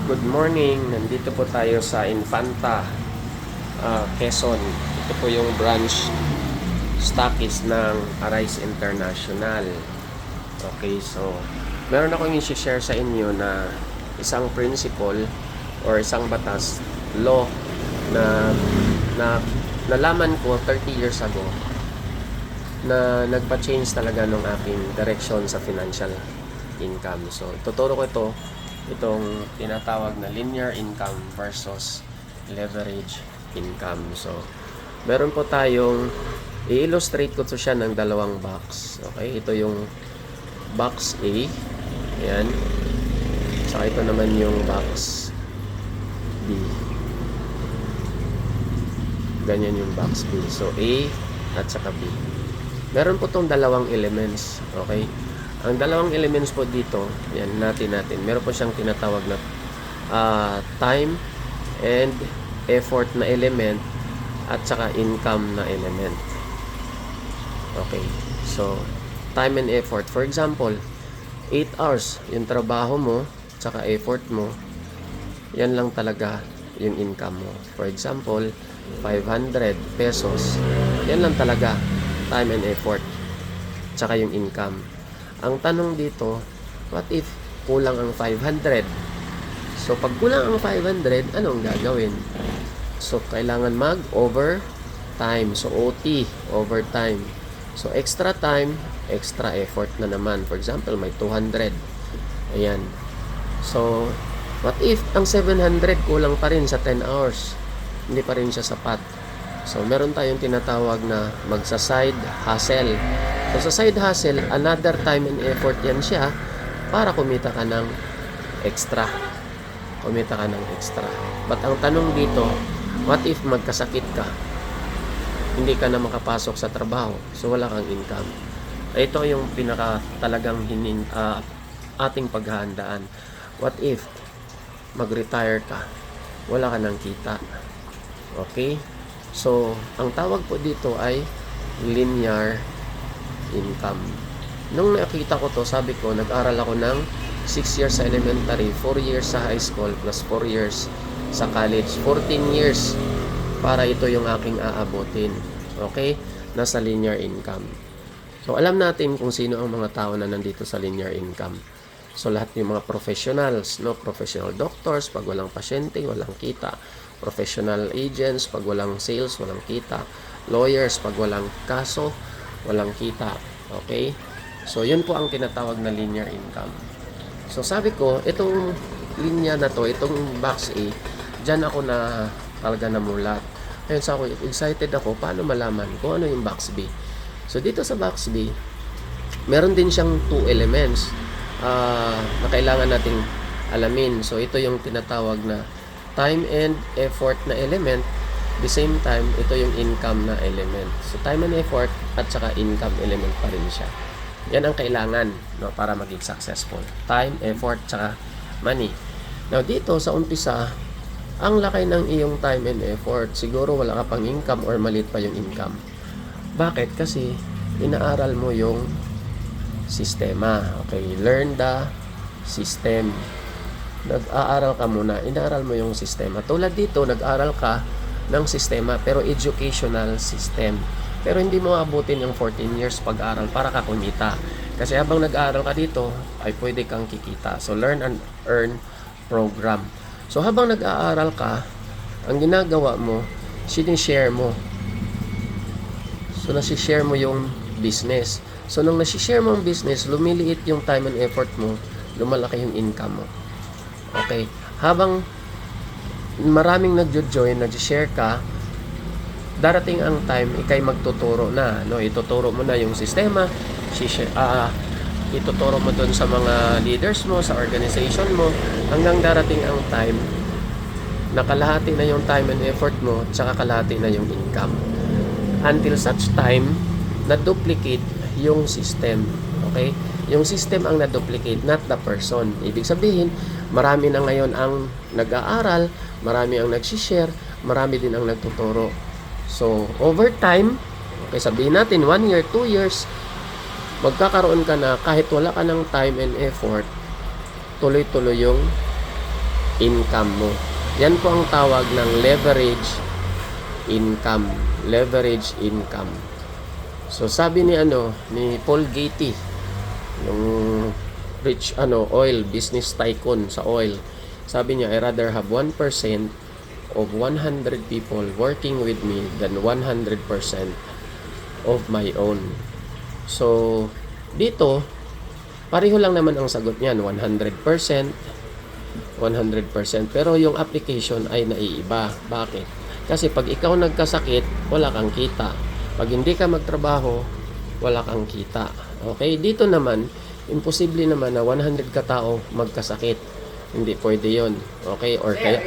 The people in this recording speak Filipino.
Good morning. Nandito po tayo sa Infanta, Quezon. Ito po yung branch stockist ng Arise International. Okay, so meron akong i-share sa inyo na isang principle or isang batas, law na nalaman ko 30 years ago na nagpa-change talaga ng aking direction sa financial income. So, tuturo ko itong tinatawag na linear income versus leverage income. So, meron po tayong i-illustrate ko siya ng dalawang box. Okay, ito yung box A. Ayan. So, ito naman yung box B. Ganyan yung box B. So, A at saka B. Meron po tong dalawang elements. Okay? Ang dalawang elements po dito, yan natin. Meron po siyang tinatawag na time and effort na element at saka income na element. Okay. So, time and effort. For example, 8 hours yung trabaho mo, saka effort mo, yan lang talaga yung income mo. For example, 500 pesos, yan lang talaga time and effort, saka yung income. Ang tanong dito, what if kulang ang 500? So, pag kulang ang 500, anong gagawin? So, kailangan mag-overtime. So, OT, overtime. So, extra time, extra effort na naman. For example, may 200. Ayan. So, what if ang 700 kulang pa rin sa 10 hours? Hindi pa rin siya sapat. So, meron tayong tinatawag na magsa-side hustle. So, sa side hustle, another time and effort yan siya para kumita ka ng extra. Kumita ka ng extra. But ang tanong dito, what if magkasakit ka? Hindi ka na makapasok sa trabaho. So, wala kang income. Ito yung pinaka talagang ating paghahandaan. What if mag-retire ka? Wala ka ng kita. Okay? So, ang tawag po dito ay linear income. Nung nakita ko to, sabi ko, nag-aral ako ng 6 years sa elementary, 4 years sa high school, plus 4 years sa college. 14 years para ito yung aking aabotin. Okay? Nasa linear income. So, alam natin kung sino ang mga tao na nandito sa linear income. So, lahat yung mga professionals, no? Professional doctors, pag walang pasyente, walang kita. Professional agents, pag walang sales, walang kita. Lawyers, pag walang kaso, walang kita. Okay? So, yun po ang tinatawag na linear income. So, sabi ko, itong linya na to, itong box A, dyan ako na talaga namulat. Ngayon, sa ako, excited ako, paano malaman kung ano yung box B? So, dito sa box B, meron din siyang 2 elements na kailangan nating alamin. So, ito yung tinatawag na time and effort na element. The same time, ito yung income na element. So, time and effort at saka income element pa rin siya. Yan ang kailangan, no, para maging successful. Time, effort, saka money. Now, dito sa umpisa, ang laki ng iyong time and effort. Siguro wala ka pang income or maliit pa yung income. Bakit? Kasi inaaral mo yung sistema. Okay, learn the system. Nag-aaral ka muna, inaaral mo yung sistema. Tulad dito, nag-aaral ka ng sistema, pero educational system. Pero hindi mo abutin yung 14 years pag-aaral para ka kumita. Kasi habang nag-aaral ka dito, ay pwede kang kikita. So, learn and earn program. So, habang nag-aaral ka, ang ginagawa mo, sinishare mo. So, nasishare mo yung business. So, nung nasishare mo yung business, lumiliit yung time and effort mo, lumalaki yung income mo. Okay, habang maraming nagjo-join, nag-share ka, darating ang time, ikay magtuturo na, no? Ituturo mo na yung sistema, ituturo mo dun sa mga leaders mo, sa organization mo, hanggang darating ang time, nakalahati na yung time and effort mo, tsaka kalahati na yung income. Until such time, na-duplicate yung system. Okay? Yung system ang na-duplicate, not the person. Ibig sabihin, marami na ngayon ang nag-aaral, marami ang nag-share, marami din ang nagtuturo. So, over time, okay, sabihin natin 1 year, 2 years, magkakaroon ka na kahit wala ka ng time and effort, tuloy-tuloy yung income mo. Yan po ang tawag ng leverage income. Leverage income. So sabi ni Paul Getty, yung rich oil business tycoon sa oil. Sabi niya, I rather have 1% of 100 people working with me than 100% of my own. So dito pareho lang naman ang sagot niyan, 100%, 100%, pero yung application ay naiiba. Bakit? Kasi pag ikaw nagkasakit, wala kang kita. Pag hindi ka magtrabaho, wala kang kita. Okay? Dito naman, imposible naman na 100 katao magkasakit. Hindi pwede yon. Okay? Or kaya